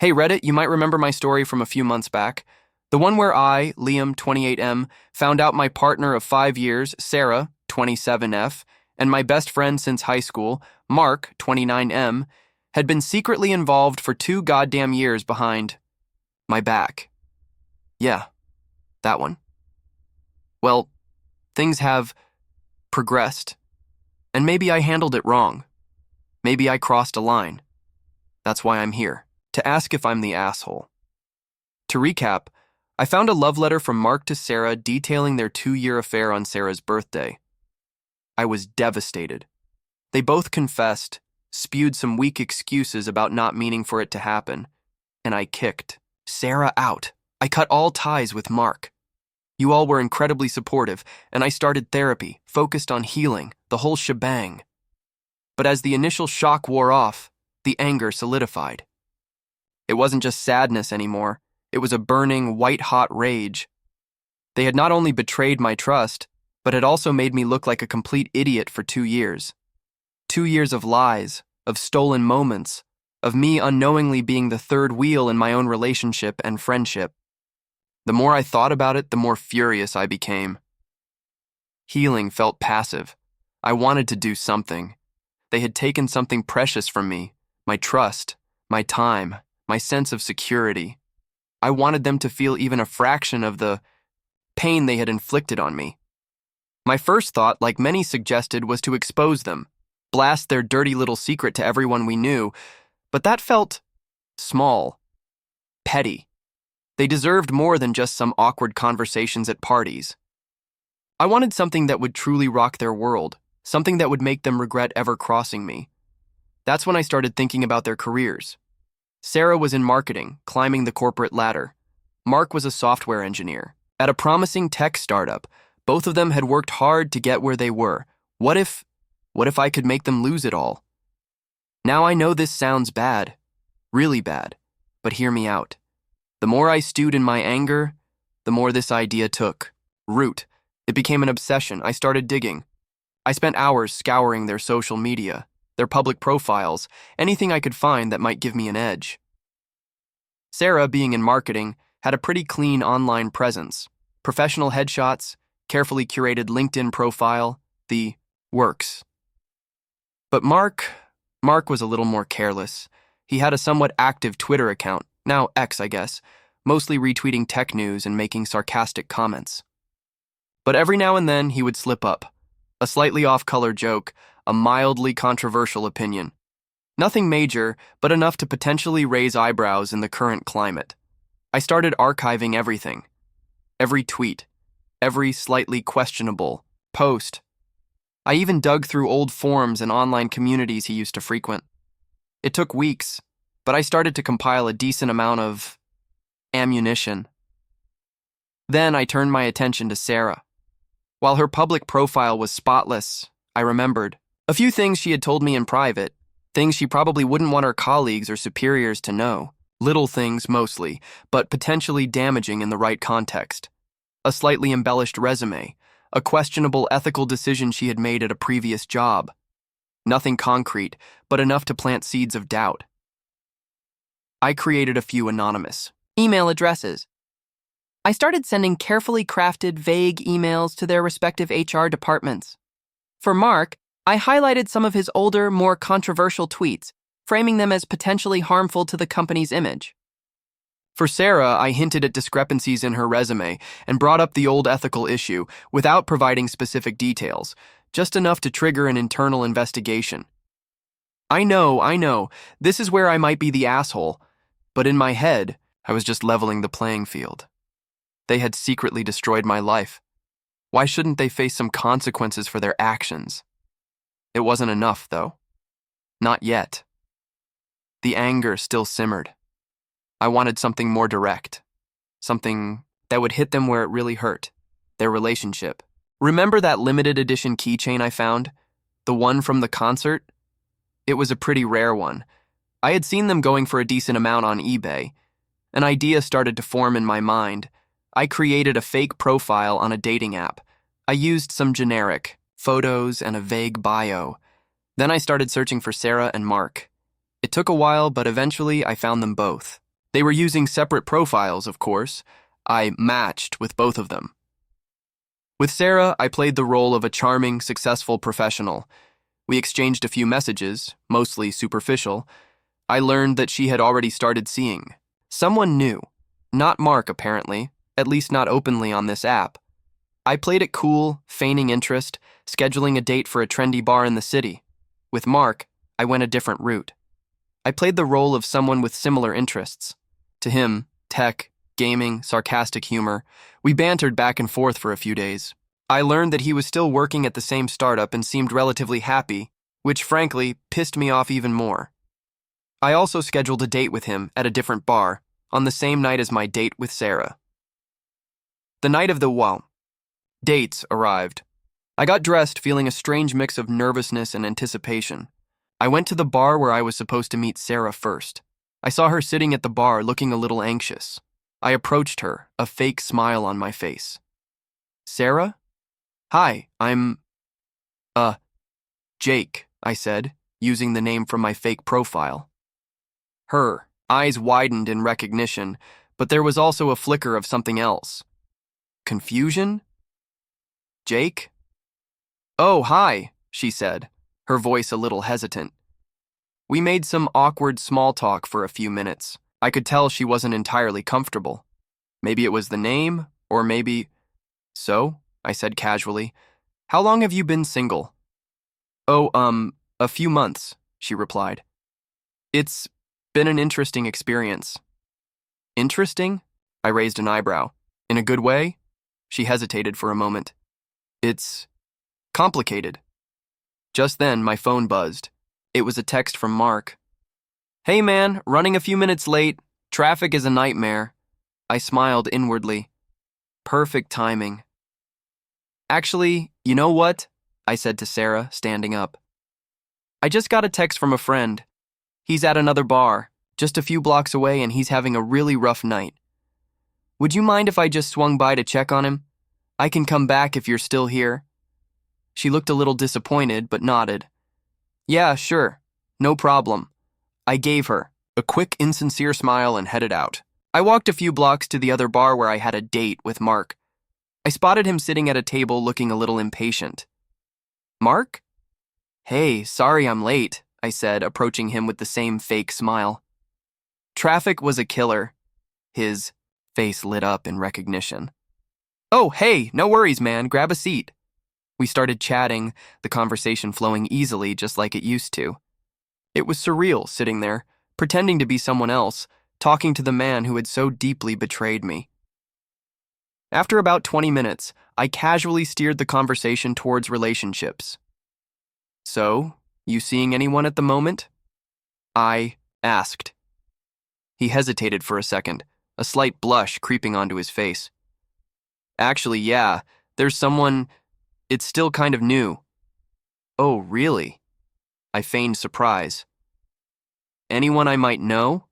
Hey Reddit, you might remember my story from a few months back. The one where I, Liam, 28M, found out my partner of 5 years, Sarah, 27F, and my best friend since high school, Mark, 29M, had been secretly involved for 2 goddamn years behind my back. Yeah, that one. Well, things have progressed, and maybe I handled it wrong. Maybe I crossed a line. That's why I'm here, to ask if I'm the asshole. To recap, I found a love letter from Mark to Sarah detailing their 2-year affair on Sarah's birthday. I was devastated. They both confessed, spewed some weak excuses about not meaning for it to happen, and I kicked Sarah out. I cut all ties with Mark. You all were incredibly supportive, and I started therapy, focused on healing, the whole shebang. But as the initial shock wore off, the anger solidified. It wasn't just sadness anymore. It was a burning, white-hot rage. They had not only betrayed my trust, but had also made me look like a complete idiot for 2 years. 2 years of lies, of stolen moments, of me unknowingly being the third wheel in my own relationship and friendship. The more I thought about it, the more furious I became. Healing felt passive. I wanted to do something. They had taken something precious from me, my trust, my time, my sense of security. I wanted them to feel even a fraction of the pain they had inflicted on me. My first thought, like many suggested, was to expose them, blast their dirty little secret to everyone we knew, but that felt small, petty. They deserved more than just some awkward conversations at parties. I wanted something that would truly rock their world, something that would make them regret ever crossing me. That's when I started thinking about their careers. Sarah was in marketing, climbing the corporate ladder. Mark was a software engineer. At a promising tech startup, both of them had worked hard to get where they were. What if I could make them lose it all? Now I know this sounds bad, really bad, but hear me out. The more I stewed in my anger, the more this idea took root. It became an obsession. I started digging. I spent hours scouring their social media, their public profiles, anything I could find that might give me an edge. Sarah, being in marketing, had a pretty clean online presence. Professional headshots, carefully curated LinkedIn profile, the works. But Mark was a little more careless. He had a somewhat active Twitter account, now X, I guess, mostly retweeting tech news and making sarcastic comments. But every now and then he would slip up. A slightly off-color joke, a mildly controversial opinion. Nothing major, but enough to potentially raise eyebrows in the current climate. I started archiving everything. Every tweet, every slightly questionable post. I even dug through old forums and online communities he used to frequent. It took weeks, but I started to compile a decent amount of ammunition. Then I turned my attention to Sarah. While her public profile was spotless, I remembered a few things she had told me in private, things she probably wouldn't want her colleagues or superiors to know. Little things mostly, but potentially damaging in the right context. A slightly embellished resume, a questionable ethical decision she had made at a previous job. Nothing concrete, but enough to plant seeds of doubt. I created a few anonymous email addresses. I started sending carefully crafted, vague emails to their respective HR departments. For Mark, I highlighted some of his older, more controversial tweets, framing them as potentially harmful to the company's image. For Sarah, I hinted at discrepancies in her resume and brought up the old ethical issue without providing specific details, just enough to trigger an internal investigation. I know, this is where I might be the asshole, but in my head, I was just leveling the playing field. They had secretly destroyed my life. Why shouldn't they face some consequences for their actions? It wasn't enough, though. Not yet. The anger still simmered. I wanted something more direct. Something that would hit them where it really hurt. Their relationship. Remember that limited edition keychain I found? The one from the concert? It was a pretty rare one. I had seen them going for a decent amount on eBay. An idea started to form in my mind. I created a fake profile on a dating app. I used some generic photos and a vague bio. Then I started searching for Sarah and Mark. It took a while, but eventually I found them both. They were using separate profiles, of course. I matched with both of them. With Sarah, I played the role of a charming, successful professional. We exchanged a few messages, mostly superficial. I learned that she had already started seeing someone new. Not Mark, apparently, at least not openly on this app. I played it cool, feigning interest, scheduling a date for a trendy bar in the city. With Mark, I went a different route. I played the role of someone with similar interests. To him, tech, gaming, sarcastic humor. We bantered back and forth for a few days. I learned that he was still working at the same startup and seemed relatively happy, which frankly pissed me off even more. I also scheduled a date with him at a different bar, on the same night as my date with Sarah. The night of the dates arrived. I got dressed feeling a strange mix of nervousness and anticipation. I went to the bar where I was supposed to meet Sarah first. I saw her sitting at the bar looking a little anxious. I approached her, a fake smile on my face. Sarah? Hi, I'm, Jake, I said, using the name from my fake profile. Her eyes widened in recognition, but there was also a flicker of something else. Confusion? Jake? Oh, hi, she said, her voice a little hesitant. We made some awkward small talk for a few minutes. I could tell she wasn't entirely comfortable. Maybe it was the name, or maybe... So, I said casually, how long have you been single? Oh, a few months, she replied. It's been an interesting experience. Interesting? I raised an eyebrow. In a good way? She hesitated for a moment. It's complicated. Just then, my phone buzzed. It was a text from Mark. Hey man, running a few minutes late. Traffic is a nightmare. I smiled inwardly. Perfect timing. Actually, you know what? I said to Sarah, standing up. I just got a text from a friend. He's at another bar, just a few blocks away, and he's having a really rough night. Would you mind if I just swung by to check on him? I can come back if you're still here. She looked a little disappointed, but nodded. Yeah, sure. No problem. I gave her a quick, insincere smile and headed out. I walked a few blocks to the other bar where I had a date with Mark. I spotted him sitting at a table looking a little impatient. Mark? Hey, sorry I'm late, I said, approaching him with the same fake smile. Traffic was a killer. His face lit up in recognition. Oh, hey, no worries, man. Grab a seat. We started chatting, the conversation flowing easily just like it used to. It was surreal sitting there, pretending to be someone else, talking to the man who had so deeply betrayed me. After about 20 minutes, I casually steered the conversation towards relationships. So, you seeing anyone at the moment? I asked. He hesitated for a second, a slight blush creeping onto his face. Actually, yeah, there's someone. It's still kind of new. Oh, really? I feigned surprise. Anyone I might know?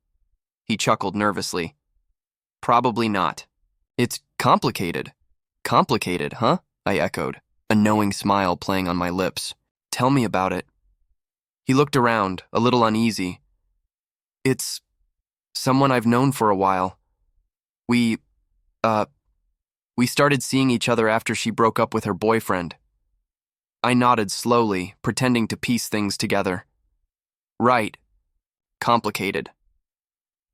He chuckled nervously. Probably not. It's complicated. Complicated, huh? I echoed, a knowing smile playing on my lips. Tell me about it. He looked around, a little uneasy. It's someone I've known for a while. We started seeing each other after she broke up with her boyfriend. I nodded slowly, pretending to piece things together. Right. Complicated.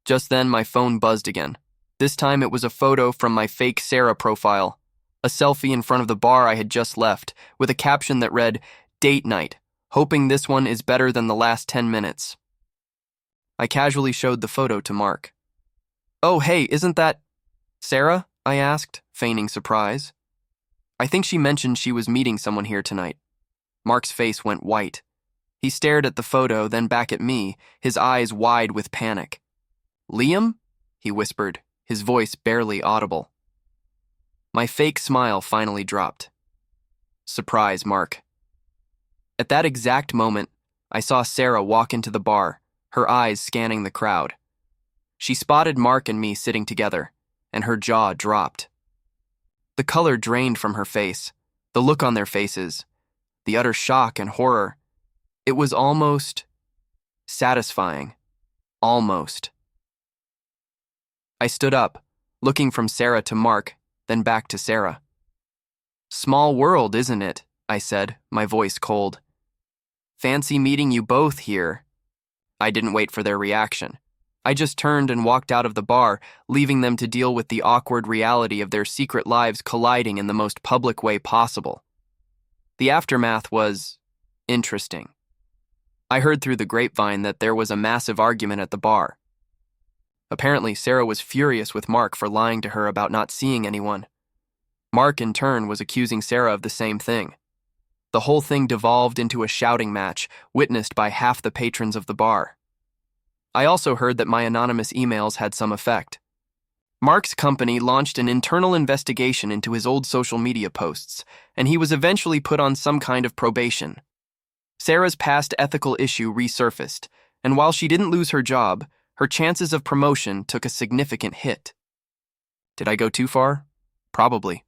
Just then, my phone buzzed again. This time it was a photo from my fake Sarah profile, a selfie in front of the bar I had just left, with a caption that read, Date night, hoping this one is better than the last 10 minutes. I casually showed the photo to Mark. Oh, hey, isn't that Sarah? I asked, feigning surprise. I think she mentioned she was meeting someone here tonight. Mark's face went white. He stared at the photo, then back at me, his eyes wide with panic. Liam? He whispered, his voice barely audible. My fake smile finally dropped. Surprise, Mark. At that exact moment, I saw Sarah walk into the bar, her eyes scanning the crowd. She spotted Mark and me sitting together, and her jaw dropped. The color drained from her face, the look on their faces, the utter shock and horror. It was almost satisfying. Almost. I stood up, looking from Sarah to Mark, then back to Sarah. "Small world, isn't it?" I said, my voice cold. "Fancy meeting you both here." I didn't wait for their reaction. I just turned and walked out of the bar, leaving them to deal with the awkward reality of their secret lives colliding in the most public way possible. The aftermath was interesting. I heard through the grapevine that there was a massive argument at the bar. Apparently, Sarah was furious with Mark for lying to her about not seeing anyone. Mark, in turn, was accusing Sarah of the same thing. The whole thing devolved into a shouting match, witnessed by half the patrons of the bar. I also heard that my anonymous emails had some effect. Mark's company launched an internal investigation into his old social media posts, and he was eventually put on some kind of probation. Sarah's past ethical issue resurfaced, and while she didn't lose her job, her chances of promotion took a significant hit. Did I go too far? Probably.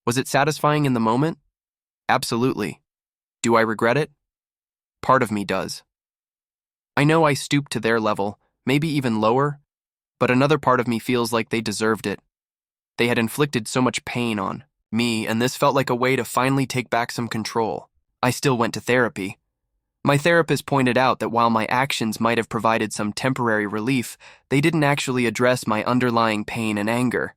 Was it satisfying in the moment? Absolutely. Do I regret it? Part of me does. I know I stooped to their level, maybe even lower, but another part of me feels like they deserved it. They had inflicted so much pain on me, and this felt like a way to finally take back some control. I still went to therapy. My therapist pointed out that while my actions might have provided some temporary relief, they didn't actually address my underlying pain and anger.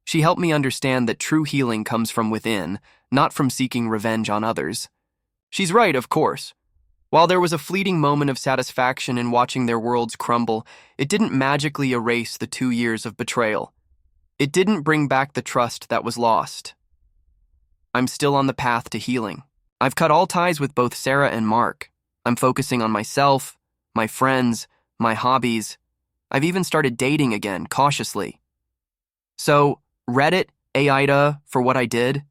She helped me understand that true healing comes from within, not from seeking revenge on others. She's right, of course. While there was a fleeting moment of satisfaction in watching their worlds crumble, it didn't magically erase the 2 years of betrayal. It didn't bring back the trust that was lost. I'm still on the path to healing. I've cut all ties with both Sarah and Mark. I'm focusing on myself, my friends, my hobbies. I've even started dating again, cautiously. So, Reddit, AITA, for what I did?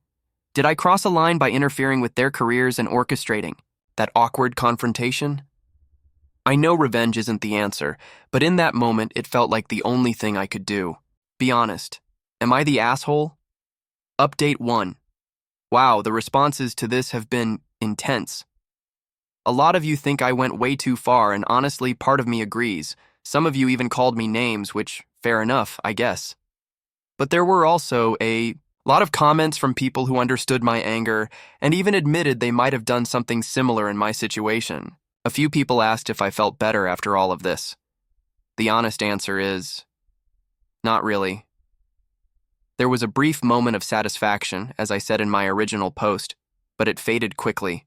Did I cross a line by interfering with their careers and orchestrating that awkward confrontation? I know revenge isn't the answer, but in that moment it felt like the only thing I could do. Be honest. Am I the asshole? Update 1. Wow, the responses to this have been intense. A lot of you think I went way too far, and honestly, part of me agrees. Some of you even called me names, which, fair enough, I guess. But there were also a lot of comments from people who understood my anger and even admitted they might have done something similar in my situation. A few people asked if I felt better after all of this. The honest answer is, not really. There was a brief moment of satisfaction, as I said in my original post, but it faded quickly.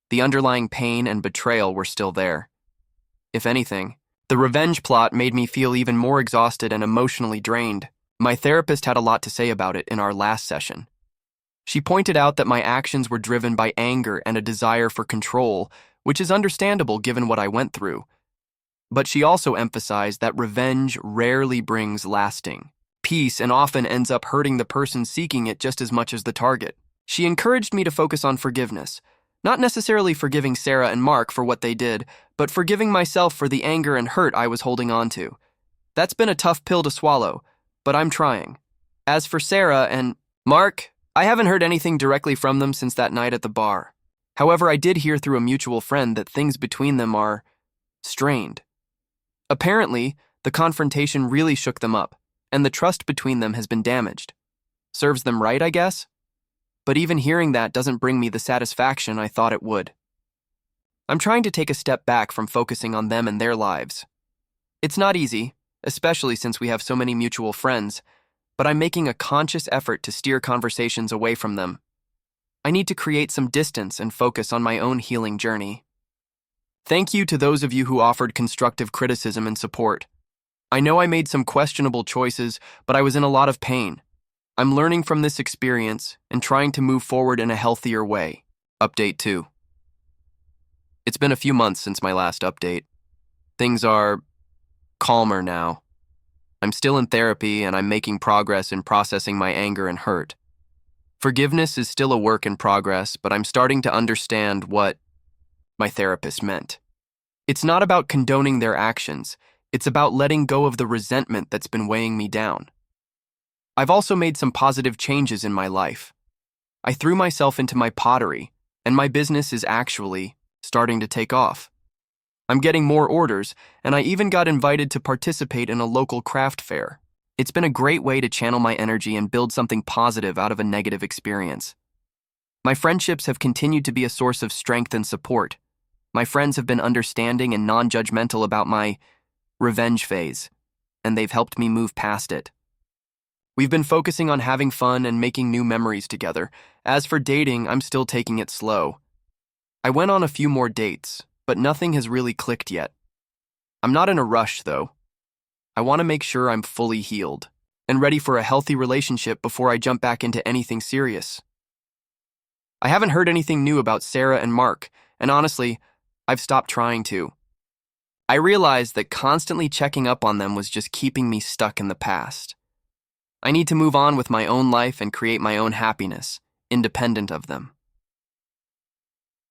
The underlying pain and betrayal were still there. If anything, the revenge plot made me feel even more exhausted and emotionally drained. My therapist had a lot to say about it in our last session. She pointed out that my actions were driven by anger and a desire for control, which is understandable given what I went through. But she also emphasized that revenge rarely brings lasting peace and often ends up hurting the person seeking it just as much as the target. She encouraged me to focus on forgiveness, not necessarily forgiving Sarah and Mark for what they did, but forgiving myself for the anger and hurt I was holding on to. That's been a tough pill to swallow, but I'm trying. As for Sarah and Mark, I haven't heard anything directly from them since that night at the bar. However, I did hear through a mutual friend that things between them are strained. Apparently, the confrontation really shook them up, and the trust between them has been damaged. Serves them right, I guess? But even hearing that doesn't bring me the satisfaction I thought it would. I'm trying to take a step back from focusing on them and their lives. It's not easy, especially since we have so many mutual friends, but I'm making a conscious effort to steer conversations away from them. I need to create some distance and focus on my own healing journey. Thank you to those of you who offered constructive criticism and support. I know I made some questionable choices, but I was in a lot of pain. I'm learning from this experience and trying to move forward in a healthier way. Update 2. It's been a few months since my last update. Things are calmer now. I'm still in therapy and I'm making progress in processing my anger and hurt. Forgiveness is still a work in progress, but I'm starting to understand what my therapist meant. It's not about condoning their actions. It's about letting go of the resentment that's been weighing me down. I've also made some positive changes in my life. I threw myself into my pottery, and my business is actually starting to take off. I'm getting more orders, and I even got invited to participate in a local craft fair. It's been a great way to channel my energy and build something positive out of a negative experience. My friendships have continued to be a source of strength and support. My friends have been understanding and non-judgmental about my revenge phase, and they've helped me move past it. We've been focusing on having fun and making new memories together. As for dating, I'm still taking it slow. I went on a few more dates, but nothing has really clicked yet. I'm not in a rush, though. I want to make sure I'm fully healed and ready for a healthy relationship before I jump back into anything serious. I haven't heard anything new about Sarah and Mark, and honestly, I've stopped trying to. I realized that constantly checking up on them was just keeping me stuck in the past. I need to move on with my own life and create my own happiness, independent of them.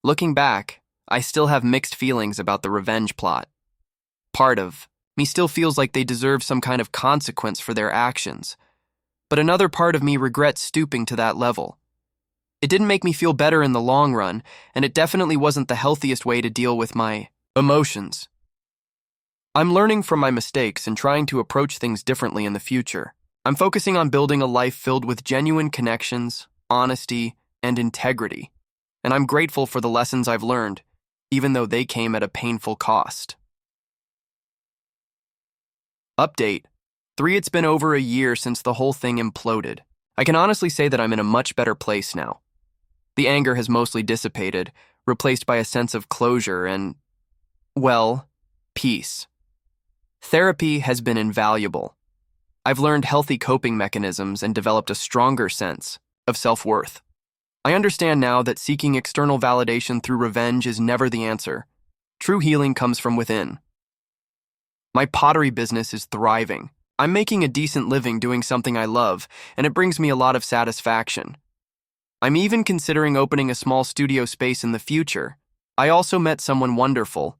Looking back, I still have mixed feelings about the revenge plot. Part of me still feels like they deserve some kind of consequence for their actions, but another part of me regrets stooping to that level. It didn't make me feel better in the long run, and it definitely wasn't the healthiest way to deal with my emotions. I'm learning from my mistakes and trying to approach things differently in the future. I'm focusing on building a life filled with genuine connections, honesty, and integrity, and I'm grateful for the lessons I've learned, even though they came at a painful cost. Update 3. It's been over a year since the whole thing imploded. I can honestly say that I'm in a much better place now. The anger has mostly dissipated, replaced by a sense of closure and, well, peace. Therapy has been invaluable. I've learned healthy coping mechanisms and developed a stronger sense of self-worth. I understand now that seeking external validation through revenge is never the answer. True healing comes from within. My pottery business is thriving. I'm making a decent living doing something I love, and it brings me a lot of satisfaction. I'm even considering opening a small studio space in the future. I also met someone wonderful.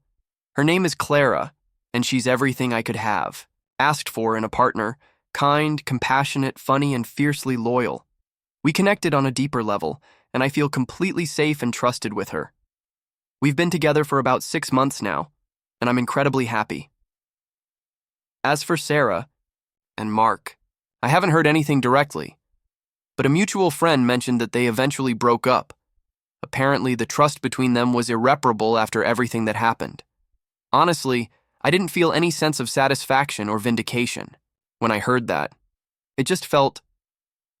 Her name is Clara, and she's everything I could have asked for in a partner: kind, compassionate, funny, and fiercely loyal. We connected on a deeper level, and I feel completely safe and trusted with her. We've been together for about 6 months now, and I'm incredibly happy. As for Sarah and Mark, I haven't heard anything directly, but a mutual friend mentioned that they eventually broke up. Apparently, the trust between them was irreparable after everything that happened. Honestly, I didn't feel any sense of satisfaction or vindication when I heard that. It just felt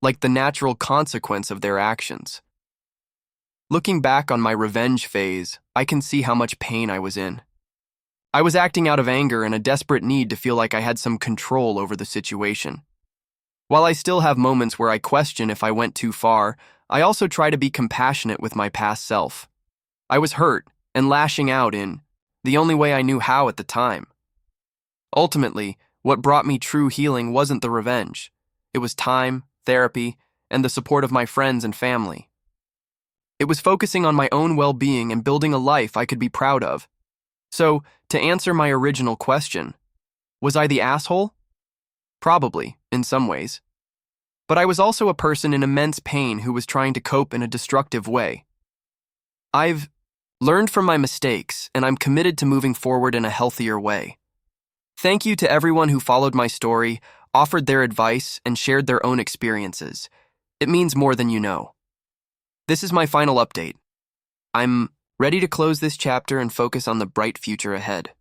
like the natural consequence of their actions. Looking back on my revenge phase, I can see how much pain I was in. I was acting out of anger and a desperate need to feel like I had some control over the situation. While I still have moments where I question if I went too far, I also try to be compassionate with my past self. I was hurt and lashing out in the only way I knew how at the time. Ultimately, what brought me true healing wasn't the revenge. It was time, therapy, and the support of my friends and family. It was focusing on my own well-being and building a life I could be proud of. So, to answer my original question, was I the asshole? Probably, in some ways. But I was also a person in immense pain who was trying to cope in a destructive way. I've learned from my mistakes, and I'm committed to moving forward in a healthier way. Thank you to everyone who followed my story, offered their advice, and shared their own experiences. It means more than you know. This is my final update. I'm ready to close this chapter and focus on the bright future ahead.